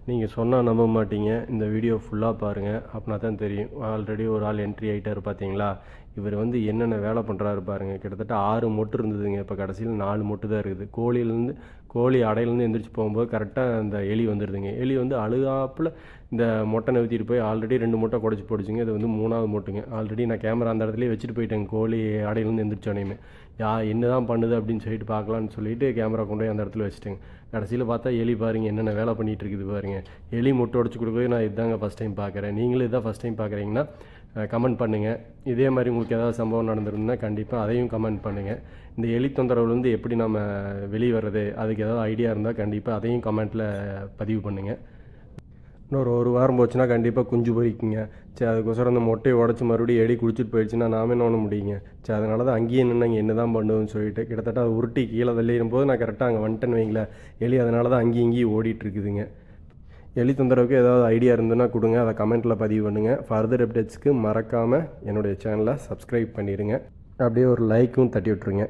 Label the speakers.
Speaker 1: நீங்கள் சொன்னால் நம்ப மாட்டீங்க. இந்த வீடியோ ஃபுல்லாக பாருங்கள். அப்படின்னா தான் தெரியும். ஆல்ரெடி ஒரு ஆள் என்ட்ரி ஆகிட்டார் பார்த்தீங்களா? இவர் வந்து என்னென்ன வேலை பண்ணுறாரு பாருங்கள். கிட்டத்தட்ட 6 மொட்டு இருந்ததுங்க. இப்போ கடைசியில் 4 மொட்டு தான் இருக்குது. கோழி அடையிலேருந்து எந்திரிச்சு போகும்போது கரெக்டாக அந்த எலி வந்துடுதுங்க. எலி வந்து அழுகாப்பில் இந்த மொட்டை நவுத்திட்டு போய் ஆல்ரெடி 2 மொட்டை குடச்சி போடுச்சுங்க. இது வந்து 3வது மொட்டுங்க. ஆல்ரெடி நான் கேமரா அந்த இடத்துலேயே வச்சுட்டு போயிட்டேங்க. கோழி அடையிலேருந்து எந்திரிச்சோனையுமே என்ன தான் பண்ணுது அப்படின்னு சொல்லிட்டு பார்க்கலான்னு சொல்லிட்டு கேமரா கொண்டு போய் அந்த இடத்துல வச்சுட்டேங்க. கடைசியில் பார்த்தா எலி பாருங்கள் என்னென்ன வேலை பண்ணிகிட்டு இருக்குது பாருங்கள். எலி முட்டை உடச்சி கொடுக்கவே நான் இதுதாங்க ஃபஸ்ட் டைம் பார்க்குறேன். நீங்களும் இதான் ஃபஸ்ட் டைம் பார்க்குறீங்கன்னா கமெண்ட் பண்ணுங்கள். இதே மாதிரி உங்களுக்கு ஏதாவது சம்பவம் நடந்திருந்தா கண்டிப்பாக அதையும் கமெண்ட் பண்ணுங்கள். இந்த எலி தொந்தரவுலேருந்து எப்படி நம்ம வெளியே வர்றது, அதுக்கு ஏதாவது ஐடியா இருந்தால் கண்டிப்பாக அதையும் கமெண்ட்டில் பதிவு பண்ணுங்கள். இன்னொரு 1 வாரம் போச்சுன்னா கண்டிப்பாக குஞ்சு பொரிக்குங்க. சரி, அதுக்கோசரம் அந்த மொட்டையை உடச்சி மறுபடியும் எலி குடிச்சிட்டு போயிடுச்சுன்னா நாம என்ன பண்ண முடியுங்க. சரி, அதனால தான் அங்கேயே நின்றுங்க என்ன தான் பண்ணுவோன்னு சொல்லிட்டு கிட்டத்தட்ட அதை உருட்டி கீழே தள்ளிடும் போது நான் கரெக்டாக அங்கே வந்துட்டேன்னு வைங்களேன். எலி அதனால தான் அங்கேயும் இங்கேயும் ஓடிட்டுருக்குதுங்க. எலி தொந்தரவுக்கு ஏதாவது ஐடியா இருந்ததுன்னா கொடுங்க, அதை கமெண்ட்டில் பதிவு பண்ணுங்கள். ஃபர்தர் அப்டேட்ஸ்க்கு மறக்காமல் என்னுடைய சேனலை சப்ஸ்கிரைப் பண்ணிடுங்க. அப்படியே ஒரு லைக்கும் தட்டி விட்ருங்க.